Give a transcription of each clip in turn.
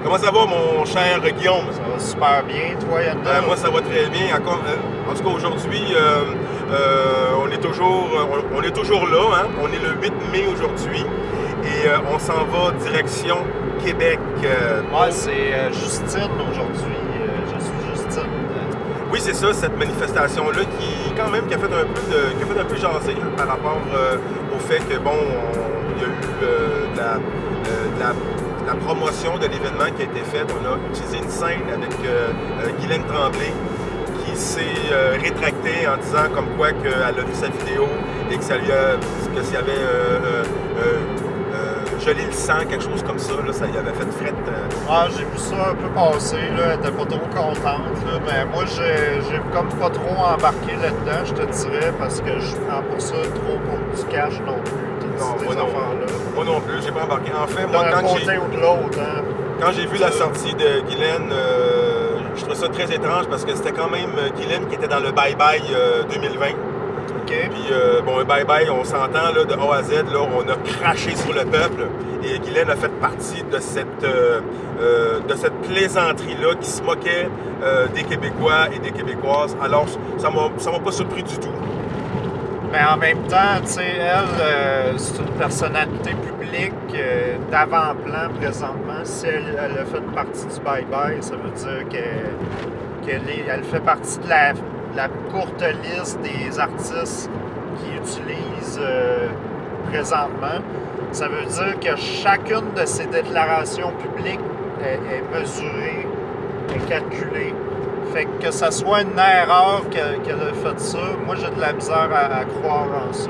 Comment ça va, mon cher Guillaume? Ça va super bien, toi, Yann? Moi, ça va très bien. En tout cas, aujourd'hui, on est toujours là. Hein? On est le 8 mai aujourd'hui et on s'en va direction Québec. Ouais, c'est Justine aujourd'hui. Je suis Justine. Oui, c'est ça, cette manifestation-là qui a fait un peu jaser par rapport au fait que, bon, il y a eu la promotion de l'événement qui a été faite. On a utilisé une scène avec Guylaine Tremblay qui s'est rétractée en disant comme quoi qu'elle a vu sa vidéo et que ça lui a, que s'il y avait gelé le sang, quelque chose comme ça, là, ça lui avait fait frette. Ah, j'ai vu ça un peu passer, là, elle était pas trop contente, là, mais moi j'ai comme pas trop embarqué là-dedans, je te dirais, parce que je prends pour ça trop pour du cash non plus. Moi non plus, j'ai pas embarqué. En fait, moi, quand j'ai vu la sortie de Guylaine, je trouvais ça très étrange parce que c'était quand même Guylaine qui était dans le bye-bye 2020. Okay. Puis, bon, un bye-bye, on s'entend là, de A à Z, là, on a craché sur le peuple. Et Guylaine a fait partie de cette plaisanterie-là qui se moquait des Québécois et des Québécoises. Alors, ça m'a pas surpris du tout. Mais en même temps, tu sais, elle, c'est une personnalité publique d'avant-plan présentement. Si elle a fait partie du bye-bye, ça veut dire qu'elle fait partie de la courte liste des artistes qui utilisent présentement. Ça veut dire que chacune de ces déclarations publiques est mesurée, est calculée. Fait que ça soit une erreur qu'elle a fait ça, moi j'ai de la misère à croire en ça.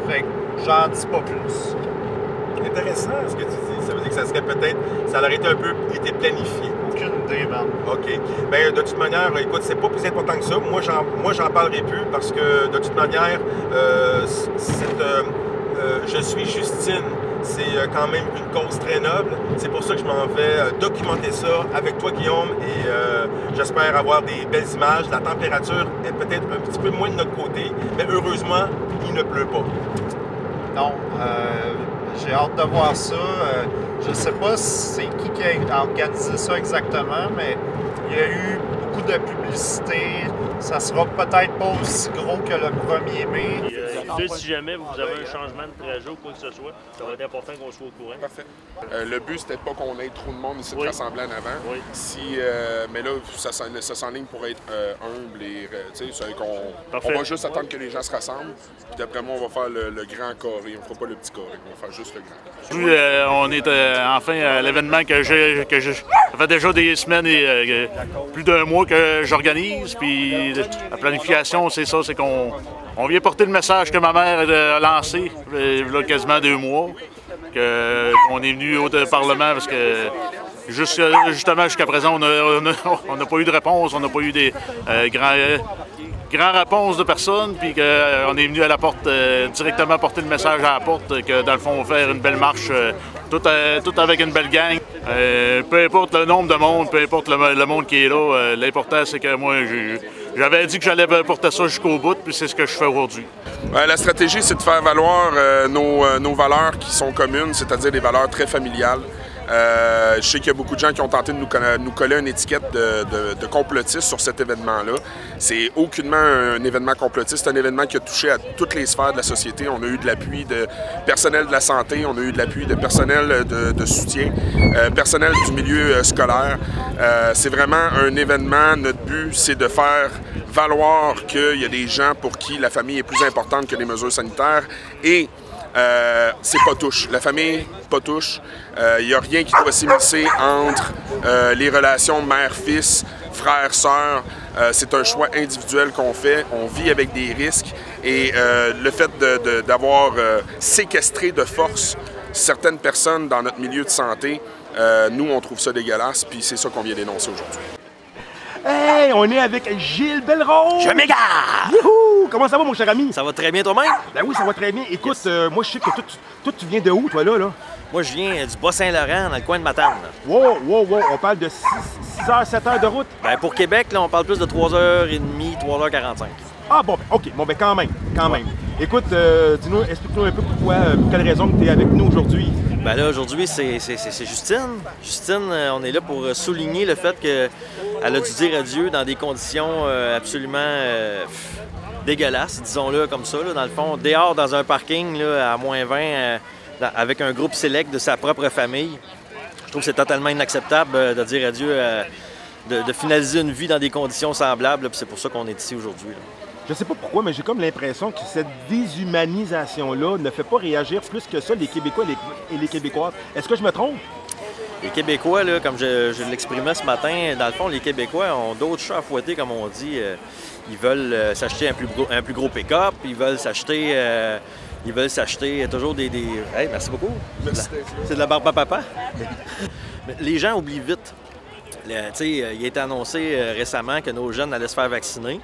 Fait que j'en dis pas plus. Intéressant ce que tu dis. Ça veut dire que ça serait peut-être, ça aurait été un peu été planifié. Aucune idée, man. OK. Bien, de toute manière, écoute, c'est pas plus important que ça. Moi, j'en parlerai plus parce que, de toute manière, je suis Justine. C'est quand même une cause très noble. C'est pour ça que je m'en vais documenter ça avec toi, Guillaume, et j'espère avoir des belles images. La température est peut-être un petit peu moins de notre côté, mais heureusement, il ne pleut pas. Non, j'ai hâte de voir ça. Je sais pas c'est qui a organisé ça exactement, mais il y a eu beaucoup de publicité. Ça sera peut-être pas aussi gros que le 1er mai. Si jamais vous avez un changement de trajet ou quoi que ce soit, ça va être important qu'on soit au courant. Parfait. Le but, c'était pas qu'on ait trop de monde ici de rassembler en avant. Oui. Mais là, ça s'enligne pour être humble et on va juste attendre que les gens se rassemblent. Puis d'après moi, on va faire le grand carré. On fera pas le petit carré. On va faire juste le grand. Oui, on est enfin à l'événement que ça fait déjà des semaines et plus d'un mois que j'organise. Puis la planification, c'est ça, c'est qu'on vient porter le message que ma mère a lancé il y a quasiment 2 mois, qu'on est venu au Parlement parce que justement jusqu'à présent, on n'a pas eu de réponse, on n'a pas eu des grandes réponses de personnes, puis qu'on est venu à la porte, directement porter le message à la porte, que dans le fond, on va faire une belle marche, tout avec une belle gang. Peu importe le nombre de monde, peu importe le monde qui est là, l'important c'est que moi, j'avais dit que j'allais porter ça jusqu'au bout, puis c'est ce que je fais aujourd'hui. La stratégie, c'est de faire valoir nos valeurs qui sont communes, c'est-à-dire des valeurs très familiales. Je sais qu'il y a beaucoup de gens qui ont tenté de nous coller une étiquette de complotiste sur cet événement-là. C'est aucunement un événement complotiste, c'est un événement qui a touché à toutes les sphères de la société. On a eu de l'appui de personnel de la santé, on a eu de l'appui de personnel de soutien, personnel du milieu scolaire. C'est vraiment un événement, notre but, c'est de faire valoir qu'il y a des gens pour qui la famille est plus importante que les mesures sanitaires et c'est pas touche. La famille, pas touche. Il n'y a rien qui doit s'immiscer entre les relations mère-fils, frère-sœur. C'est un choix individuel qu'on fait. On vit avec des risques. Et le fait d'avoir séquestré de force certaines personnes dans notre milieu de santé, nous, on trouve ça dégueulasse. Puis c'est ça qu'on vient dénoncer aujourd'hui. Hey, on est avec Gilles Belrose! Je m'égare! Youhou! Comment ça va, mon cher ami? Ça va très bien toi-même? Ben oui, ça va très bien. Écoute, moi, je sais que toi, tu viens de où, toi, là? Moi, je viens du Bas-Saint-Laurent, dans le coin de Matane. Wow! On parle de 6 heures, 7 heures de route? Ben pour Québec, là, on parle plus de 3h30, 3h45. Ah, bon, ben, OK. Bon, ben, quand même. Écoute, dis-nous, explique-nous un peu pour quelle raison tu es avec nous aujourd'hui. Ben là, aujourd'hui, c'est Justine. Justine, on est là pour souligner le fait qu'elle a dû dire adieu dans des conditions absolument dégueulasses, disons-le comme ça. Là, dans le fond, dehors dans un parking là, à moins 20, avec un groupe select de sa propre famille. Je trouve que c'est totalement inacceptable de dire adieu, de finaliser une vie dans des conditions semblables. C'est pour ça qu'on est ici aujourd'hui. Je sais pas pourquoi, mais j'ai comme l'impression que cette déshumanisation-là ne fait pas réagir plus que ça les Québécois et les Québécoises. Est-ce que je me trompe? Les Québécois, là, comme je l'exprimais ce matin, dans le fond, les Québécois ont d'autres chats à fouetter, comme on dit. Ils veulent s'acheter un plus gros pick-up, ils veulent s'acheter toujours des... Hey, merci beaucoup. C'est de la barbe à papa. Les gens oublient vite. Il a été annoncé récemment que nos jeunes allaient se faire vacciner.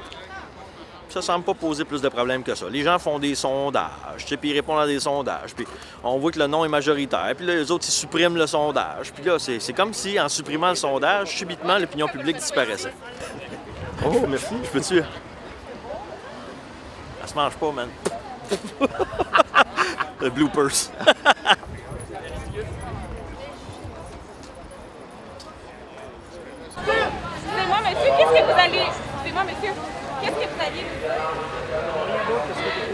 Ça semble pas poser plus de problèmes que ça. Les gens font des sondages, puis ils répondent à des sondages, puis on voit que le non est majoritaire, puis là, les autres, ils suppriment le sondage. Puis là, c'est comme si, en supprimant le sondage, subitement, l'opinion publique disparaissait. Oh, merci. Je peux-tu? Ça se mange pas, man. Le bloopers. Excusez-moi, monsieur, qu'est-ce que vous allez... Excusez-moi, monsieur. Qu'est-ce que vous alliez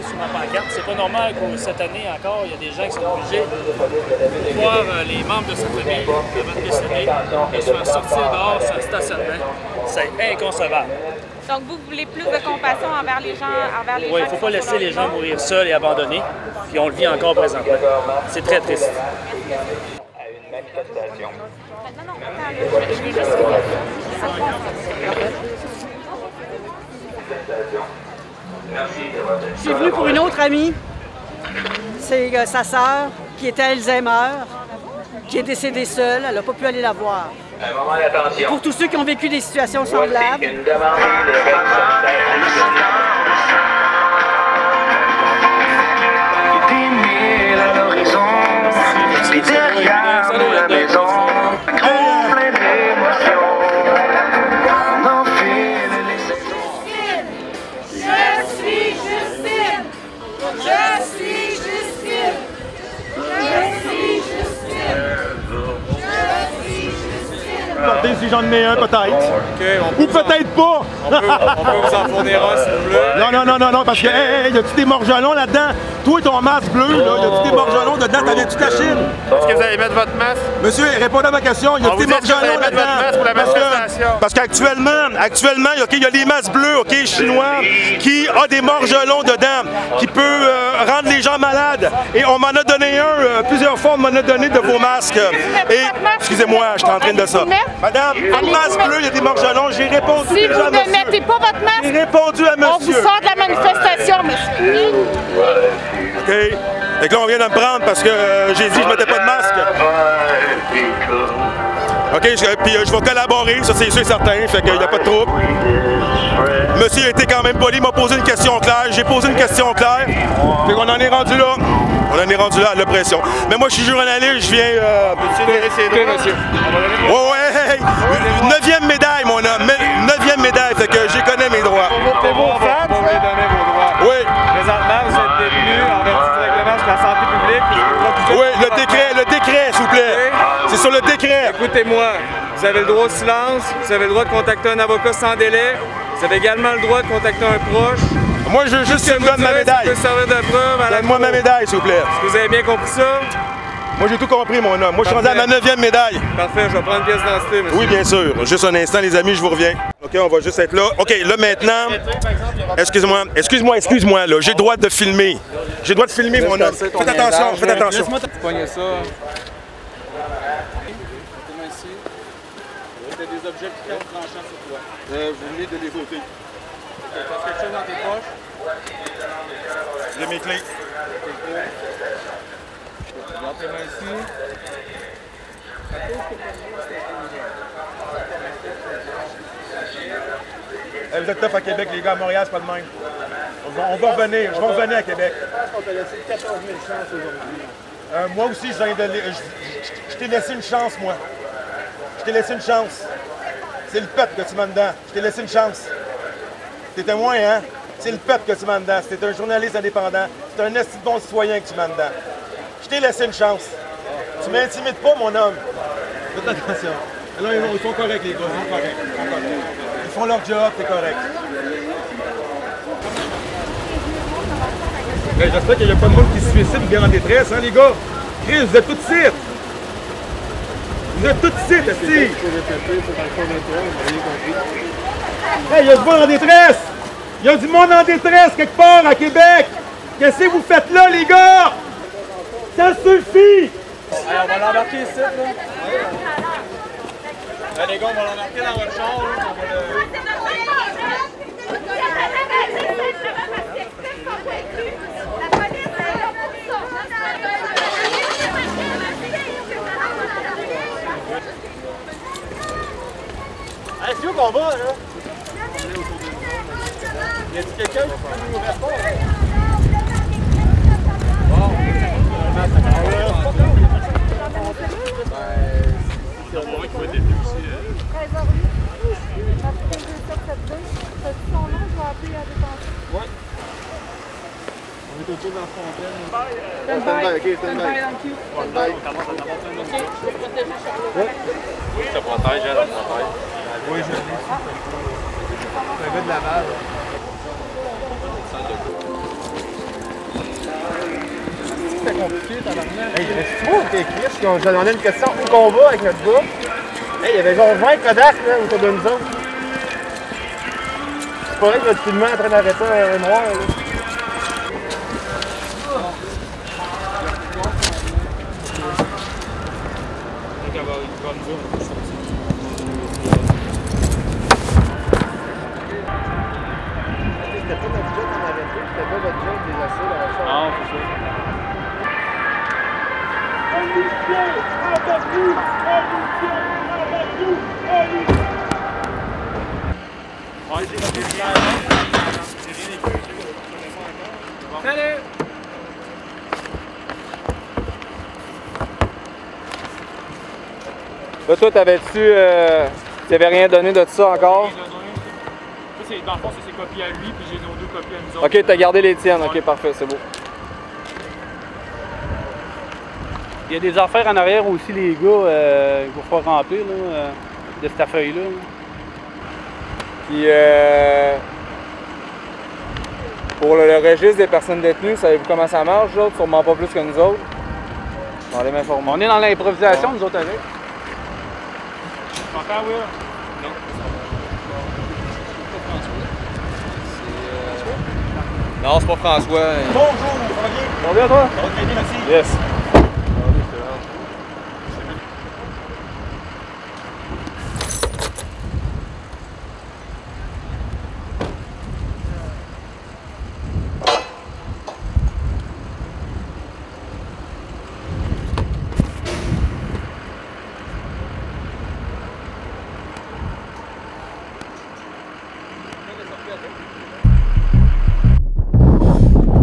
sur ma pancarte? C'est pas normal que cette année encore, il y a des gens qui sont obligés de voir les membres de sa famille avant de décéder et se faire sortir dehors sur un stationnement. C'est inconcevable. Donc, vous voulez plus de compassion envers les gens? Oui, il ne faut pas laisser les gens mourir seuls et abandonnés. Puis on le vit encore présentement. C'est très triste. À une manifestation. Non, je vais juste... Je suis venue pour une autre amie. C'est sa sœur, qui était Alzheimer, qui est décédée seule. Elle n'a pas pu aller la voir. Un moment d'attention. Et pour tous ceux qui ont vécu des situations semblables, Une demande de à l'horizon, c'est derrière la maison, plein d'émotions. On enfile les saisons. Je suis Justine! Je suis Justine! Je suis Justine! Je suis Justine! Regardez si j'en ai un, peut-être. Okay, ou peut-être pas. On peut vous en fournir un, s'il vous plaît. Non, parce que, y a-tu des morgelons là-dedans? Toi, ton masque bleu, là, y a-tu des morgelons dedans? T'en viens-tu de la Chine? Est-ce que vous allez mettre votre masque? Monsieur, répondez à ma question. Y a-tu des morgelons là-dedans? Parce qu'actuellement, il y a des masques bleus, OK, chinois, qui a des morgelons dedans, qui peut rendre les gens malades. Et on m'en a donné plusieurs fois, on m'en a donné de vos masques. Et, excusez-moi, je suis en train de ça. Madame, votre masque bleu, il y a des morgelons, j'ai répondu Si déjà vous ne mettez pas votre masque, j'ai répondu à monsieur. on vous sort de la manifestation, monsieur. OK. Fait que là, on vient de me prendre parce que j'ai dit que je mettais pas de masque. OK, puis je vais collaborer, ça c'est sûr et certain, fait qu'il n'y a pas de trouble. Monsieur a été quand même poli, il m'a posé une question claire, j'ai posé une question claire. Fait qu'on en est rendu là. On en est rendu là à l'oppression. Mais moi, je suis journaliste, je viens... Monsieur. Ouais, 9e médaille, mon homme. 9e médaille, fait que j'y connais mes droits. Pour vos fans, pour lui donner vos droits. Oui. Présentement, vous êtes détenu en vertu du règlement sur la santé publique. Oui, le décret, s'il vous plaît. C'est sur le décret. Écoutez-moi, vous avez le droit au silence, vous avez le droit de contacter un avocat sans délai, vous avez également le droit de contacter un proche. Moi, je veux juste que tu me donnes ma médaille. Servir de preuve à la Donne-moi ma médaille, s'il vous plaît. Est-ce que vous avez bien compris ça? Moi, j'ai tout compris, mon homme. Moi, je suis rendu à ma 9e médaille. Parfait, je vais prendre une pièce d'identité, monsieur. Oui, bien sûr. Juste un instant, les amis, je vous reviens. OK, on va juste être là. OK, là, maintenant... Excuse-moi, là. J'ai le droit de filmer. J'ai le droit de filmer, mon homme. Faites attention, faites attention. Laisse-moi pogner ça. T'as des objets qui sont tranchants sur toi. Vous venez de les ôter. T'as quelque chose dans tes poches? J'ai mes clés. Regarde tes mains ici. Vous êtes top à Québec, les gars. À Montréal, c'est pas le même. On va revenir. Je vais revenir à Québec. Je pense qu'on t'a laissé 14 000 chances aujourd'hui. Moi aussi, je t'ai laissé une chance, moi. Je t'ai laissé une chance. C'est le pet que tu m'as dedans. Je t'ai laissé une chance. T'es témoin, hein? C'est le peuple que tu mets dedans. C'est un journaliste indépendant. C'est un esti de bon citoyen que tu mets dedans. Je t'ai laissé une chance. Tu m'intimides pas, mon homme. Faites attention. Alors, ils sont corrects, les gars. Ils sont corrects. Ils font leur job, t'es correct. Ben, j'espère qu'il n'y a pas de monde qui se suicide ou bien en détresse, hein, les gars? Chris, vous êtes tous ici! Vous êtes tous ici, esti! Hey, il y a du monde en détresse! Il y a du monde en détresse quelque part à Québec! Qu'est-ce que vous faites là, les gars? Ça suffit! Allez, on va l'embarquer ici, là. Allez, les gars, on va l'embarquer dans votre char, là. On va le... Allez, c'est où qu'on va, là? Y a-t-il quelqu'un qui peut nous répondre? Bon, Il y a un qui va être détenu aussi. Ouais. On est autour de la fontaine. Stand-by, ok, stand-by. Oui, ça protège, elle, ça protège. Oui, je l'ai. C'est un gars de Laval. C'était compliqué, tabarnak. Hey, reste-tu où, t'es Chris? Je demandais une question. Où qu'on va avec notre gars? Hey, il y avait genre 20 Kodak là, autour de nous autres. C'est pas vrai que notre filmant est en train d'arrêter un noir. Là. C'était pas notre jet en arrêté, c'était pas votre jet des assauts dans la chambre. Non, c'est ça. Salut! Là, toi, t'avais-tu. T'avais rien donné de ça encore? Dans le fond, c'est ses copies à lui, puis j'ai nos 2 copies à nous autres. Ok, t'as gardé les tiennes. Ok, parfait, c'est beau. Il y a des affaires en arrière aussi, les gars, qu'il va falloir remplir là, de cette feuille-là. Puis, pour le registre des personnes détenues, savez-vous comment ça marche, là? Sûrement pas plus que nous autres. On va m'informer. On est dans l'improvisation, nous autres, avec. Encore, oui. Non, c'est pas François. Bonjour, ça va bien? Ça va bien, toi? Ça va très bien, merci. Yes.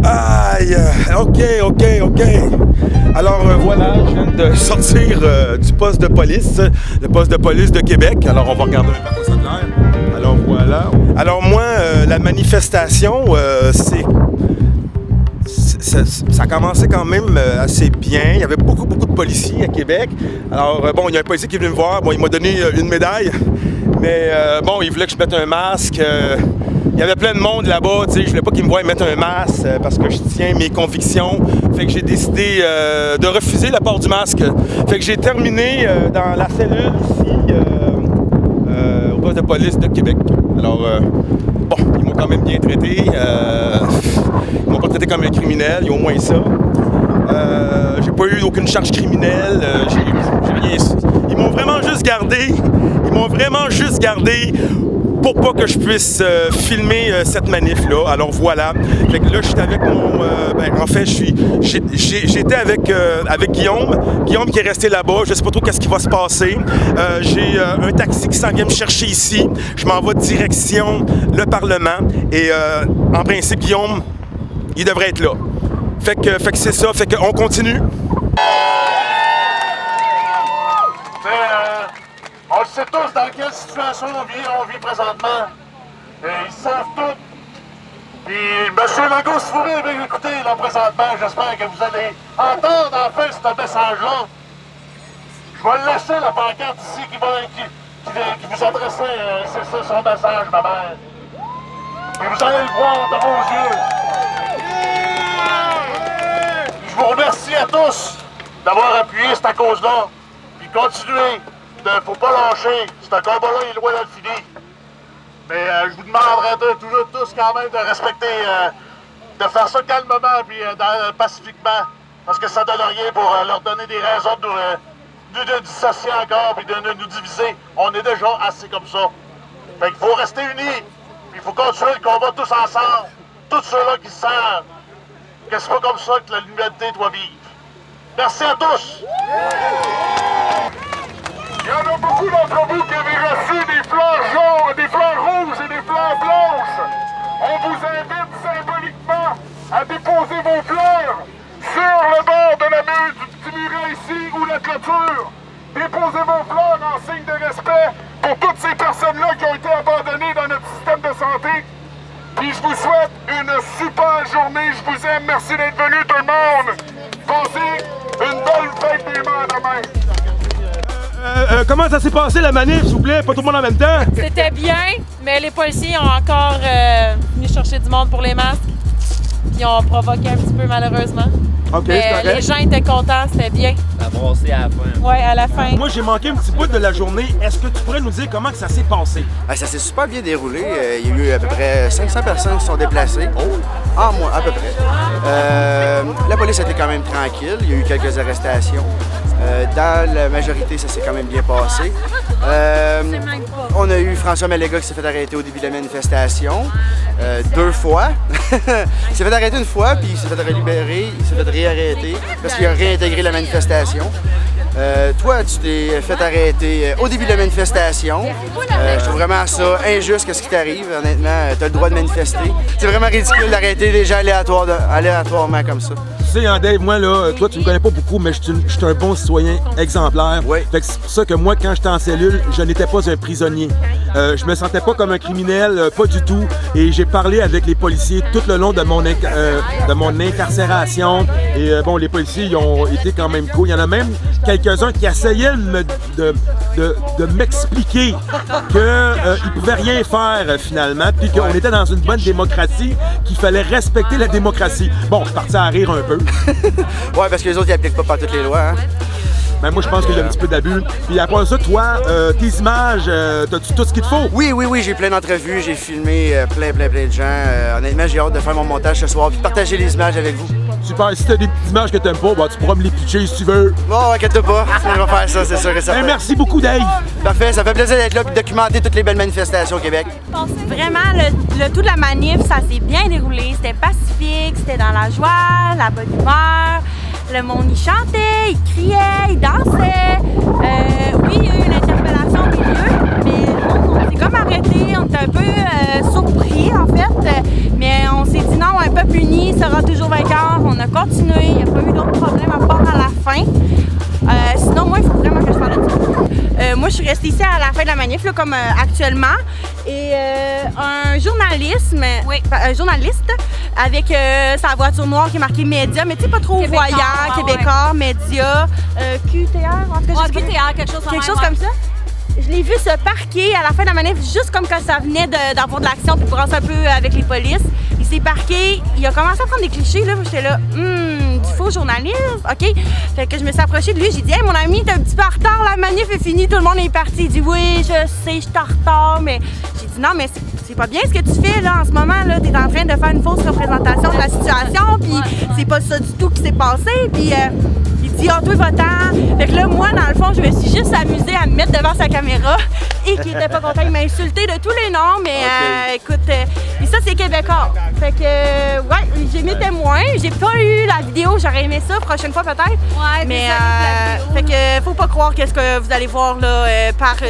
Aïe, ok. Alors voilà, je viens de sortir du poste de police, le poste de police de Québec. Alors on va regarder un peu comment ça a l'air. Alors voilà. Alors moi, la manifestation, ça a commencé quand même assez bien. Il y avait beaucoup de policiers à Québec. Alors bon, il y a un policier qui est venu me voir. Bon, il m'a donné une médaille. Mais bon, il voulait que je mette un masque. Il y avait plein de monde là-bas, tu sais, je voulais pas qu'ils me voient mettre un masque parce que je tiens mes convictions. Fait que j'ai décidé de refuser le port du masque. Fait que j'ai terminé dans la cellule ici, au poste de police de Québec. Alors, bon, ils m'ont quand même bien traité. Ils m'ont pas traité comme un criminel, il y a au moins ça. J'ai pas eu aucune charge criminelle. J'ai rien. Ils m'ont vraiment juste gardé. Pour pas que je puisse filmer cette manif-là. Alors voilà. Fait que là, je suis avec mon... en fait, j'étais avec Guillaume. Guillaume qui est resté là-bas. Je sais pas trop qu'est-ce qui va se passer. J'ai un taxi qui s'en vient me chercher ici. Je m'en vais direction le Parlement. Et en principe, Guillaume, il devrait être là. Fait que c'est ça. Fait qu'on continue. On le sait tous dans quelle situation on vit présentement. Ils savent tous Puis, M. Legault, si vous voulez m'écouter, là, présentement, j'espère que vous allez entendre enfin ce message-là. Je vais laisser la pancarte ici qui vous adressait, c'est ça, son message, ma mère. Et vous allez le voir de vos yeux. Je vous remercie à tous d'avoir appuyé cette cause-là. Puis continuez. Il ne faut pas lâcher. Ce combat-là est loin d'être fini. Mais je vous demanderai tous quand même de respecter, de faire ça calmement puis pacifiquement. Parce que ça ne donne rien pour leur donner des raisons de nous dissocier encore puis de nous diviser. On est déjà assez comme ça. Fait qu'il faut rester unis. Puis il faut continuer le combat tous ensemble. Tous ceux-là qui savent que c'est pas comme ça que l'humanité doit vivre. Merci à tous! Il y en a beaucoup d'entre vous qui avez reçu des fleurs jaunes, des fleurs rouges et des fleurs blanches. On vous invite symboliquement à déposer vos fleurs sur le bord de la mur du petit muret ici ou la clôture. Déposez vos fleurs en signe de respect pour toutes ces personnes-là qui ont été abandonnées dans notre système de santé. Puis je vous souhaite une super journée. Je vous aime. Merci d'être venus tout le monde. Passez une belle fête des mères demain. Comment ça s'est passé la manif, s'il vous plaît? Pas tout le monde en même temps? C'était bien, mais les policiers ont encore venu chercher du monde pour les masques. Puis ont provoqué un petit peu malheureusement. OK, mais les gens étaient contents, c'était bien. Ça a brassé à la fin. Oui, à la fin. Moi, j'ai manqué un petit bout de la journée. Est-ce que tu pourrais nous dire comment que ça s'est passé? Ça s'est super bien déroulé. Il y a eu à peu près 500 personnes qui sont déplacées. En moins, à peu près. La police était quand même tranquille. Il y a eu quelques arrestations. Dans la majorité, ça s'est quand même bien passé. On a eu François Maléga qui s'est fait arrêter au début de la manifestation. 2 fois. Il s'est fait arrêter une fois, puis il s'est fait libérer, il s'est fait réarrêter parce qu'il a réintégré la manifestation. Toi, tu t'es fait arrêter au début de la manifestation. Je trouve vraiment ça injuste ce qui t'arrive. Honnêtement, tu as le droit de manifester. C'est vraiment ridicule d'arrêter des gens aléatoirement comme ça. Tu sais, Dave, moi, là, toi, tu me connais pas beaucoup, mais je suis un bon citoyen exemplaire. Oui. Fait que c'est pour ça que moi, quand j'étais en cellule, je n'étais pas un prisonnier. Je me sentais pas comme un criminel, pas du tout. Et j'ai parlé avec les policiers tout le long de mon incarcération. Et bon, les policiers, ils ont été quand même cool. Il y en a même quelques-uns qui essayaient de m'expliquer qu'ils ne pouvaient rien faire finalement, puis qu'on était dans une bonne démocratie, qu'il fallait respecter la démocratie. Bon, je partais à rire un peu. Ouais, parce que les autres, ils n'appliquent pas toutes les lois. Hein? Ben moi, je pense qu'il y a un petit peu d'abus. Puis après ça, toi, tes images, t'as-tu tout ce qu'il te faut? Oui, j'ai plein d'entrevues, j'ai filmé plein de gens. Honnêtement, j'ai hâte de faire mon montage ce soir, puis de partager les images avec vous. Super, si t'as des petites images que t'aimes pas, ben, tu pourras me les pitcher si tu veux. Bon, inquiète pas, je vais faire ça, c'est sûr et certain. Merci beaucoup, Dave. Parfait, ça fait plaisir d'être là et de documenter toutes les belles manifestations au Québec. Vraiment, le tout de la manif, ça s'est bien déroulé. C'était pacifique, c'était dans la joie, la bonne humeur. Le monde, il chantait, il criait, il dansait. Oui, il y a eu une interpellation au milieu, mais on s'est comme arrêté. On était un peu surpris, en fait. Mais on s'est dit non, un peuple uni sera toujours vainqueur. On a continué, il n'y a pas eu d'autres problèmes à part à la fin. Sinon, moi, il faut vraiment que je parle de ça. Moi, je suis restée ici à la fin de la manif, là, comme actuellement. Et un journaliste avec sa voiture noire qui est marquée Média, mais tu sais, pas trop voyant, Québécois, Média, QTR, en tout cas, QTR, quelque chose comme ça. Je l'ai vu se parquer à la fin de la manif, juste comme quand ça venait d'avoir de l'action puis de brasser un peu avec les polices. Il s'est parqué, il a commencé à prendre des clichés, là, j'étais là, du faux journaliste, OK? Fait que je me suis approchée de lui, j'ai dit, hey, mon ami, t'es un petit peu en retard, la manif est finie, tout le monde est parti. Il dit, oui, je sais, je suis en retard, mais j'ai dit, non, mais c'est pas bien ce que tu fais, là, en ce moment, là, t'es en train de faire une fausse représentation de la situation, puis c'est pas ça du tout qui s'est passé, puis il dit, toi, va-t'en. Fait que là, moi, dans le fond, je me suis juste amusée à me mettre devant sa caméra et qui était pas content, il m'a insulté de tous les noms, mais écoute, et ça, c'est Québécois. Fait que, ouais, j'ai mes témoins, j'ai pas eu la vidéo, j'aurais aimé ça, prochaine fois peut-être. Ouais, mais fait que, faut pas croire qu'est-ce que vous allez voir là,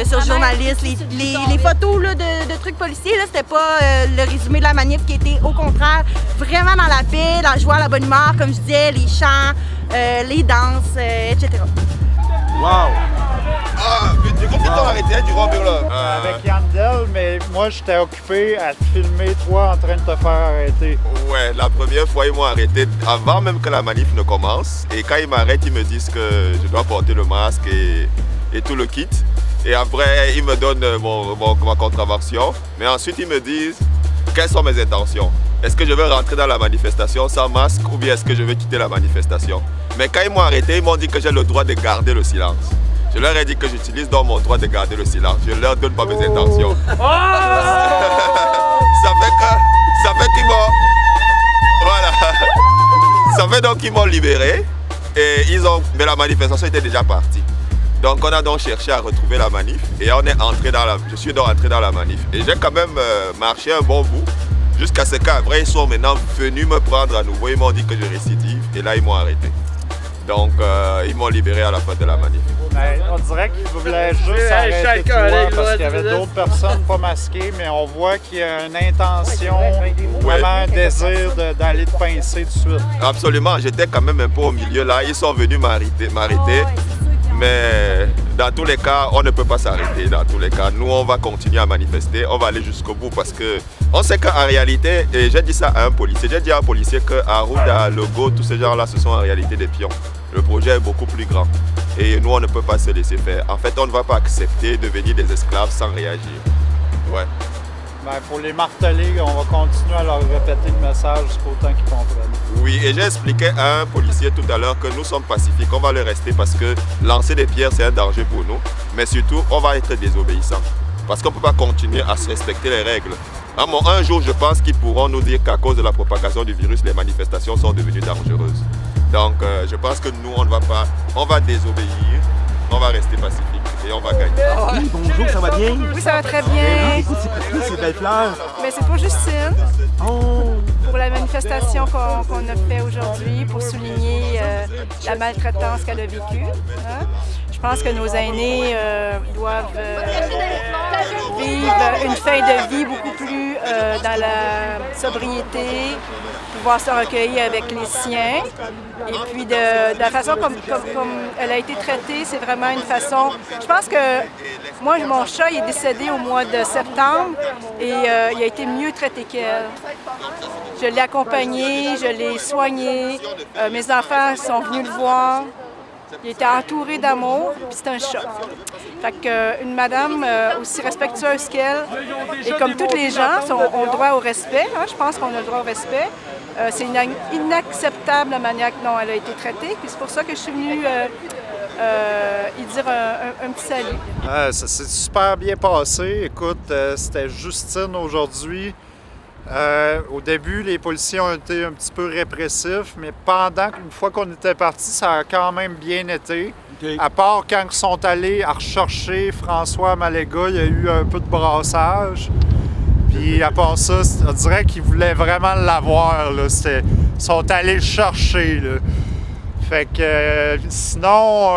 sur journaliste, les photos là, de trucs policiers, là, c'était pas le résumé de la manif qui était au contraire vraiment dans la paix, la joie, la bonne humeur, comme je disais, les chants, les danses, etc. Wow! Ah, mais du coup, arrêté du grand là. Avec Yandel, mais moi, j'étais occupé à te filmer, toi, en train de te faire arrêter. Ouais, la première fois, ils m'ont arrêté avant même que la manif ne commence. Et quand ils m'arrêtent, ils me disent que je dois porter le masque et tout le kit. Et après, ils me donnent ma contravention. Mais ensuite, ils me disent quelles sont mes intentions. Est-ce que je veux rentrer dans la manifestation sans masque ou bien est-ce que je veux quitter la manifestation? Mais quand ils m'ont arrêté, ils m'ont dit que j'ai le droit de garder le silence. Je leur ai dit que j'utilise donc mon droit de garder le silence. Je ne leur donne pas mes intentions. Ça fait qu'ils m'ont... Voilà. Ça fait donc qu'ils m'ont libéré. Et mais la manifestation était déjà partie. Donc on a donc cherché à retrouver la manif. Et on est entré dans je suis donc entré dans la manif. Et j'ai quand même marché un bon bout. Jusqu'à ce qu'après, ils sont maintenant venus me prendre à nouveau. Ils m'ont dit que je récidive. Et là, ils m'ont arrêté. Donc, ils m'ont libéré à la fin de la manif. Ben, on dirait qu'ils voulaient juste arrêter toi parce qu'il y avait d'autres personnes pas masquées, mais on voit qu'il y a une intention, vraiment un désir d'aller te pincer tout de suite. Absolument. J'étais quand même un peu au milieu là. Ils sont venus m'arrêter. Mais dans tous les cas, on ne peut pas s'arrêter. Dans tous les cas, nous, on va continuer à manifester. On va aller jusqu'au bout parce qu'on sait qu'en réalité, et j'ai dit ça à un policier, j'ai dit à un policier que Arruda, Logo, tous ces gens-là, ce sont en réalité des pions. Le projet est beaucoup plus grand. Et nous, on ne peut pas se laisser faire. En fait, on ne va pas accepter de devenir des esclaves sans réagir. Ouais. Ben, pour les marteler, on va continuer à leur répéter le message jusqu'au temps qu'ils comprennent. Oui, et j'ai expliqué à un policier tout à l'heure que nous sommes pacifiques, on va le rester parce que lancer des pierres, c'est un danger pour nous. Mais surtout, on va être désobéissants. Parce qu'on ne peut pas continuer à se respecter les règles. Un jour, je pense qu'ils pourront nous dire qu'à cause de la propagation du virus, les manifestations sont devenues dangereuses. Donc, je pense que nous, on ne va pas, on va désobéir, on va rester pacifique et on va gagner. Oui, bonjour, ça va bien? Oui, ça va très bien. Écoute, c'est ces belles fleurs. Mais c'est pour Justine, oh. Pour la manifestation qu'on a fait aujourd'hui pour souligner la maltraitance qu'elle a vécue. Hein? Je pense que nos aînés doivent vivre une fin de vie beaucoup plus dans la sobriété, pouvoir se recueillir avec les siens. Et puis de la façon comme elle a été traitée, c'est vraiment une façon... Je pense que moi, mon chat il est décédé au mois de septembre et il a été mieux traité qu'elle. Je l'ai accompagné, je l'ai soigné, mes enfants sont venus le voir. Il était entouré d'amour, puis c'est un chat. Fait qu'une madame aussi respectueuse qu'elle, et comme tous les gens, ont le droit au respect, hein, je pense qu'on a le droit au respect. C'est inacceptable la manière dont elle a été traitée, puis c'est pour ça que je suis venue y dire un petit salut. Ça s'est super bien passé. Écoute, c'était Justine aujourd'hui. Au début, les policiers ont été un petit peu répressifs, mais une fois qu'on était parti, ça a quand même bien été. Okay. À part quand ils sont allés à rechercher François Maléga, il y a eu un peu de brassage. Puis à part ça, on dirait qu'ils voulaient vraiment l'avoir. Ils sont allés le chercher. Là. Fait que sinon,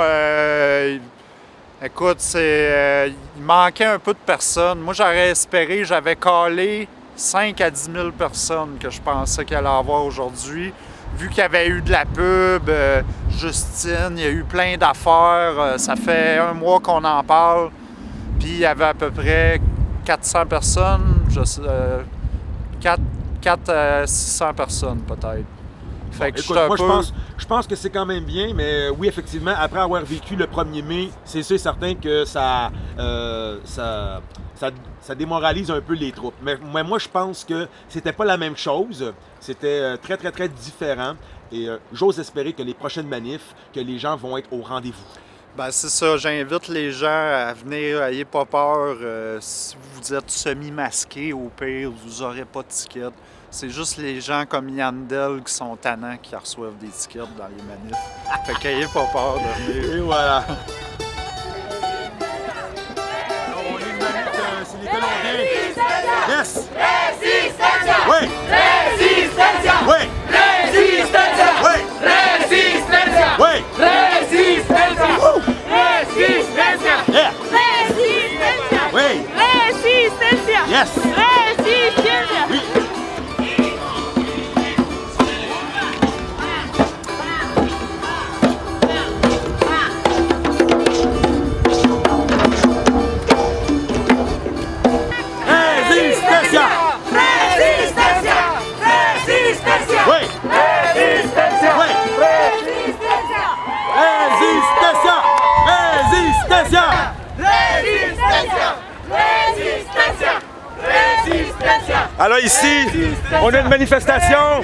écoute, il manquait un peu de personnes. Moi, j'aurais espéré, j'avais calé 5 à 10 000 personnes que je pensais qu'il allait avoir aujourd'hui. Vu qu'il y avait eu de la pub, Justine, il y a eu plein d'affaires. Ça fait un mois qu'on en parle. Puis il y avait à peu près 400 personnes, 400 à 600 personnes peut-être. Fait que écoute, moi, je pense que c'est quand même bien, mais oui, effectivement, après avoir vécu le 1er mai, c'est sûr et certain que ça démoralise un peu les troupes. Mais moi, je pense que c'était pas la même chose. C'était très, très, très différent. Et j'ose espérer que les prochaines manifs, que les gens vont être au rendez-vous. Ben c'est ça, j'invite les gens à venir, n'ayez pas peur. Si vous êtes semi-masqué, au pire, vous n'aurez pas de ticket. C'est juste les gens comme Yandel qui sont tannants qui reçoivent des tickets dans les manifs. Fait qu'ayez pas peur de venir. Et voilà. C'est les Colombiens. Yes! Resistencia! Oui! Resistencia! Oui! Resistencia! Oui! Resistencia! Oui! Resistencia! Resistencia! Yeah! Resistencia! Oui! Resistencia! Yes! Resistencia! Oui! Resistencia! Resistencia! Resistencia! Resistencia! Alors ici, on a une manifestation,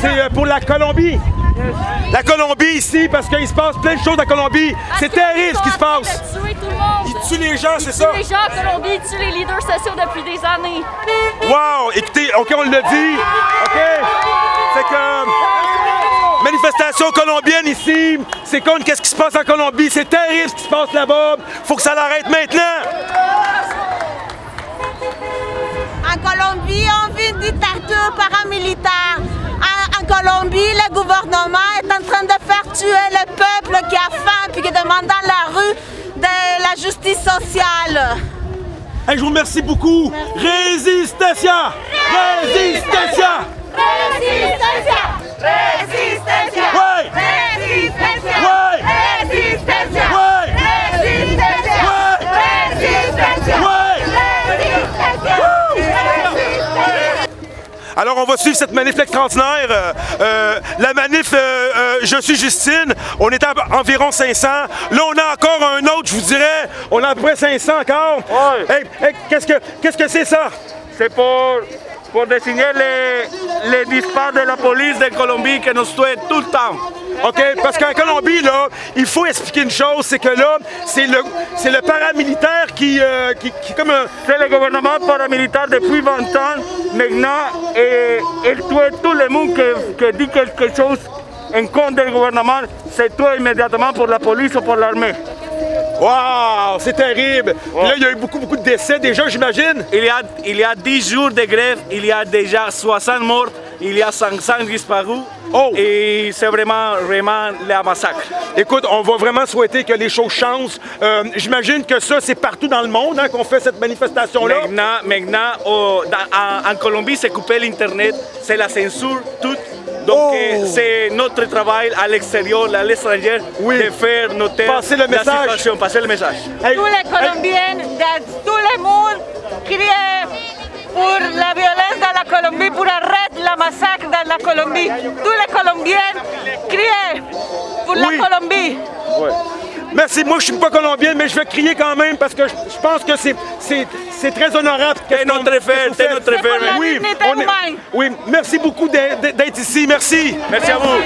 c'est pour la Colombie. La Colombie ici, parce qu'il se passe plein de choses en Colombie. C'est terrible ce qui se passe. Tuer tout le monde. Ils tuent les gens, c'est ça? Ils tuent les gens en Colombie, ils tuent les leaders sociaux depuis des années. Wow! Écoutez, OK, on l'a dit. OK? C'est que... Manifestation colombienne ici. C'est contre qu'est-ce qui se passe en Colombie. C'est terrible ce qui se passe là-bas. Faut que ça l'arrête maintenant. En Colombie, on vit une dictature paramilitaire. En Colombie, le gouvernement est en train de faire tuer le peuple qui a faim et qui demande dans la rue de la justice sociale. Hey, je vous remercie beaucoup. Resistencia! Resistencia! Resistencia! Resistencia! Ouais! Resistencia! Ouais! Resistencia! Ouais! Resistencia! Resistencia! Alors, on va suivre cette manif extraordinaire. La manif Je suis Justine, on est à environ 500. Là, on a encore un autre, je vous dirais, on a à peu près 500 encore. Ouais. Hey, qu'est-ce que c'est ça? C'est pour désigner les disparos de la police de Colombie qui nous tuent tout le temps. OK, parce qu'en Colombie, là, il faut expliquer une chose, c'est que là, c'est le paramilitaire qui comme un... C'est le gouvernement paramilitaire depuis 20 ans, maintenant, et il tue tout le monde qui dit quelque chose en contre du gouvernement, c'est tué immédiatement pour la police ou pour l'armée. Wow, c'est terrible. Ouais. Là, il y a eu beaucoup de décès déjà, j'imagine. Il y a 10 jours de grève, il y a déjà 60 morts, il y a 500 disparus. Oh. Et c'est vraiment le massacre. Écoute, on va vraiment souhaiter que les choses changent. J'imagine que ça, c'est partout dans le monde qu'on fait cette manifestation-là. Maintenant en Colombie, c'est coupé l'Internet, c'est la censure, tout. Donc c'est notre travail à l'extérieur, à l'étranger, de faire noter passer le message. La situation, passer le message. Hey. Tous les Colombiens, de tout le monde, crient pour la violence dans la Colombie, pour arrêter la massacre dans la Colombie. Tous les Colombiens crient pour la Colombie. Ouais. Merci, moi je suis pas colombien, mais je vais crier quand même parce que je pense que c'est très honorable. C'est notre affaire, c'est notre affaire. Oui, merci beaucoup d'être ici, merci. Merci à vous. On va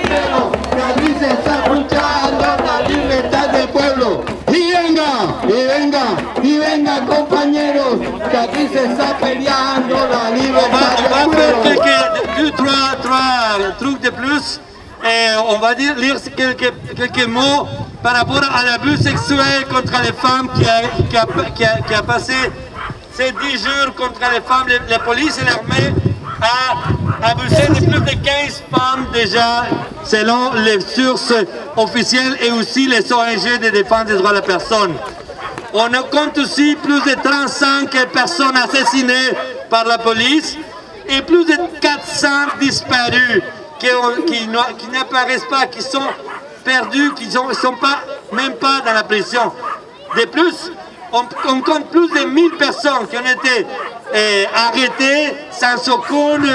faire trois trucs de plus. Et on va lire quelques mots par rapport à l'abus sexuel contre les femmes qui a passé ces 10 jours contre les femmes. La police et l'armée a abusé de plus de 15 femmes déjà, selon les sources officielles et aussi les ONG de défense des droits de la personne. On compte aussi plus de 35 personnes assassinées par la police et plus de 400 disparus qui n'apparaissent pas, qui sont perdus, qui ne sont même pas dans la prison. De plus, on compte plus de 1000 personnes qui ont été arrêtées sans aucune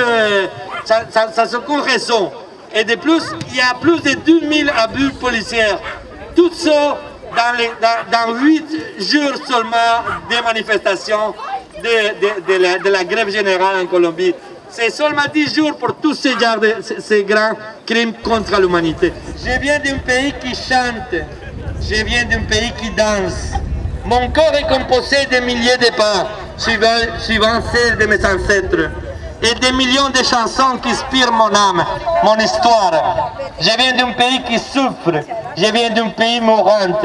raison. Et de plus, il y a plus de 2000 abus policiers. Tout ça dans 8 jours seulement des manifestations de la grève générale en Colombie. C'est seulement 10 jours pour tous ces grands crimes contre l'humanité. Je viens d'un pays qui chante, je viens d'un pays qui danse. Mon corps est composé de milliers de pas, suivant celles de mes ancêtres. Et des millions de chansons qui inspirent mon âme, mon histoire. Je viens d'un pays qui souffre, je viens d'un pays mourant.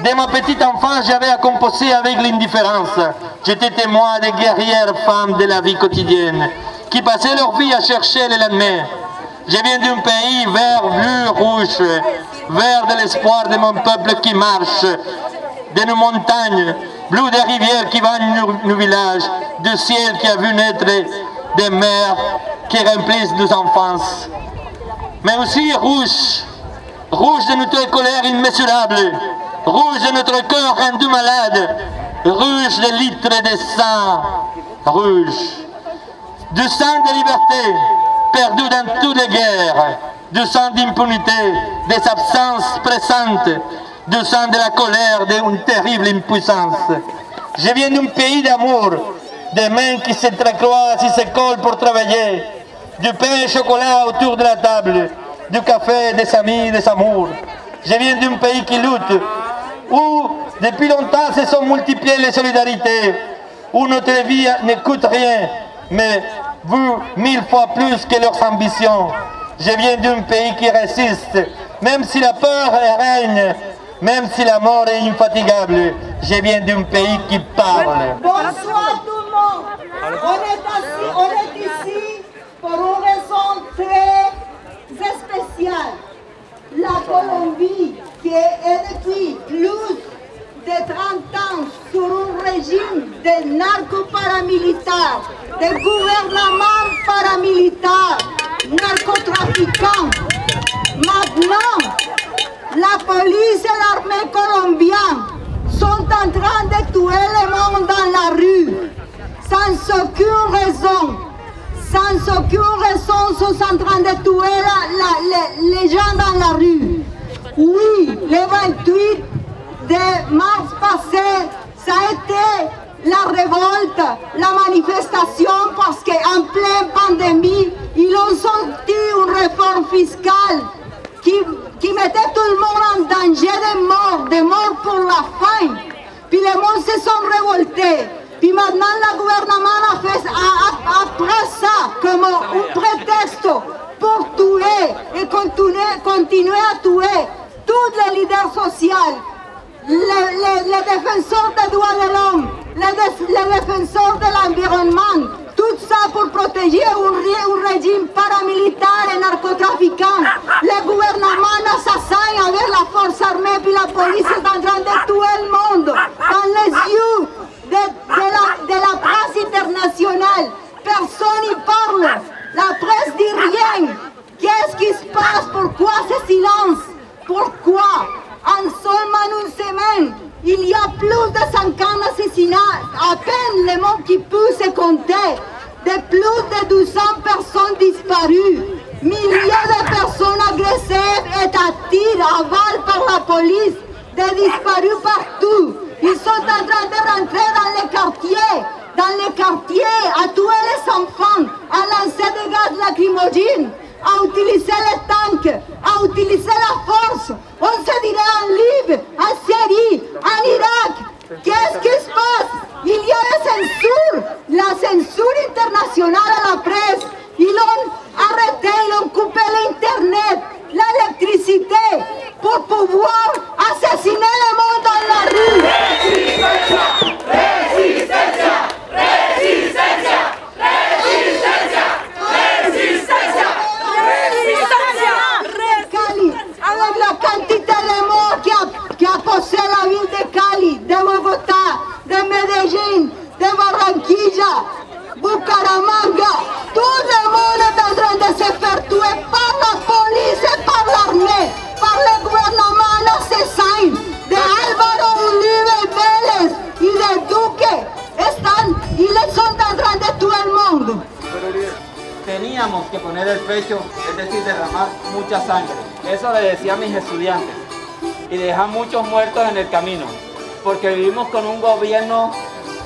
Dès ma petite enfance, j'avais à composer avec l'indifférence. J'étais témoin des guerrières femmes de la vie quotidienne, qui passaient leur vie à chercher le lendemain. Je viens d'un pays vert, bleu, rouge, vert de l'espoir de mon peuple qui marche, de nos montagnes, bleu des rivières qui baignent nos villages, du ciel qui a vu naître des mers qui remplissent nos enfances. Mais aussi rouge, rouge de notre colère immesurable, rouge de notre cœur rendu malade, rouge de litres de sang, rouge. Du sang de liberté, perdu dans toutes les guerres, du sang d'impunité, des absences pressantes, du sang de la colère d'une terrible impuissance. Je viens d'un pays d'amour, des mains qui s'entrecroisent et se collent pour travailler, du pain et chocolat autour de la table, du café, des amis, des amours. Je viens d'un pays qui lutte, où depuis longtemps se sont multipliées les solidarités, où notre vie ne coûte rien, mais vu 1000 fois plus que leurs ambitions. Je viens d'un pays qui résiste, même si la peur règne, même si la mort est infatigable. Je viens d'un pays qui parle. Bonsoir tout le monde. On est ici pour une raison très spéciale. La Colombie, qui est depuis plus de 30 ans sur un régime de narco-paramilitaires, de gouvernement paramilitaire, narcotrafiquants. Maintenant, la police et l'armée colombienne sont en train de tuer le monde dans la rue, sans aucune raison. Sans aucune raison, sont en train de tuer les gens dans la rue. Oui, le 28 de mars passé, ça a été la révolte, la manifestation, parce qu'en pleine pandémie, ils ont sorti une réforme fiscale qui mettait tout le monde en danger de mort pour la faim. Puis les gens se sont révoltés. Puis maintenant, le gouvernement a fait après ça comme un prétexte pour tuer et continuer à tuer tous les leaders sociaux, les défenseurs des droits de l'homme, les défenseurs de l'environnement, tout ça pour protéger un régime paramilitaire et narcotrafiquant. Le gouvernement assassin avec la force armée puis la police est en train de tuer le monde dans les yeux de la presse internationale. Personne n'y parle. La presse dit rien. Qu'est-ce qui se passe? Pourquoi ce silence? Pourquoi? En seulement une semaine, il y a plus de 50 assassinats. À peine le monde qui peut se compter. De plus de 200 personnes disparues. Milliers de personnes agressées et à tir, à balles par la police. Des disparus partout. Ils sont en train de rentrer dans les quartiers, à tuer les enfants, à lancer des gaz lacrymogènes, à utiliser les tanks, à utiliser la force. On se dirait en Libye, en Syrie, en Irak. Qu'est-ce qui se passe? Il y a la censure internationale à la presse. Ils l'ont arrêté, ils ont coupé l'Internet, l'électricité, pour pouvoir assassiner le monde dans la rue. Resistencia, resistencia, resistencia, resistencia, resistencia, resistencia. Cali, avec la quantité de morts qui a posé la ville de Cali, de Bogotá, de Medellín, de Barranquilla, Bucaramanga, tout le monde est en train de se faire tuer par la police et par l'armée, par le gouvernement assassin de Álvaro Uribe Vélez y de Duque. Ils sont en train de tuer el mundo. Teníamos que poner el pecho, es decir, derramar mucha sangre. Eso le decía a mis estudiantes. Y dejar muchos muertos en el camino. Porque vivimos con un gobierno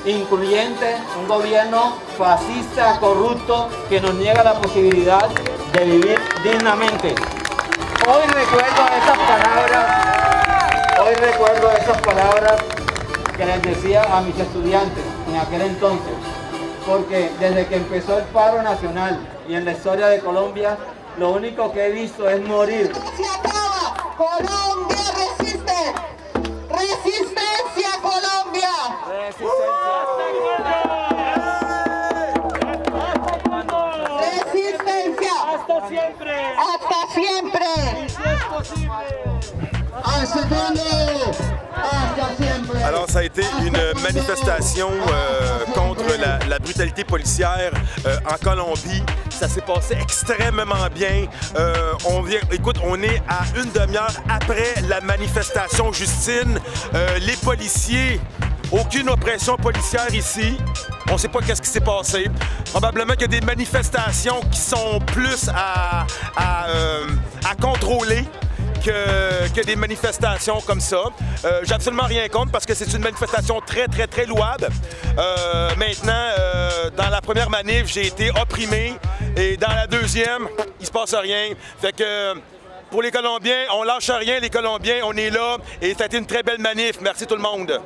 incluyente, un gobierno fascista, corrupto, que nos niega la posibilidad de vivir dignamente. Hoy recuerdo esas palabras que les decía a mis estudiantes en aquel entonces, porque desde que empezó el paro nacional y en la historia de Colombia, lo único que he visto es morir. ¡Se acaba! ¡Colombia resiste! ¡Resistencia, Colombia! ¡Resistencia! ¡Hasta siempre! ¡Hasta siempre! ¡Y si es posible! ¡Hasta cuándo! ¡Hasta siempre! Alors, ça a été une manifestation contre la brutalité policière en Colombie. Ça s'est passé extrêmement bien. Écoute, on est à une demi-heure après la manifestation, Justine. Les policiers, aucune oppression policière ici. On ne sait pas qu'est-ce qui s'est passé. Probablement qu'il y a des manifestations qui sont plus à contrôler. que des manifestations comme ça. J'ai absolument rien contre parce que c'est une manifestation très louable. Maintenant, dans la première manif, j'ai été opprimé et dans la deuxième, il se passe rien. Fait que pour les Colombiens, on lâche rien, les Colombiens, on est là et ça a été une très belle manif. Merci tout le monde.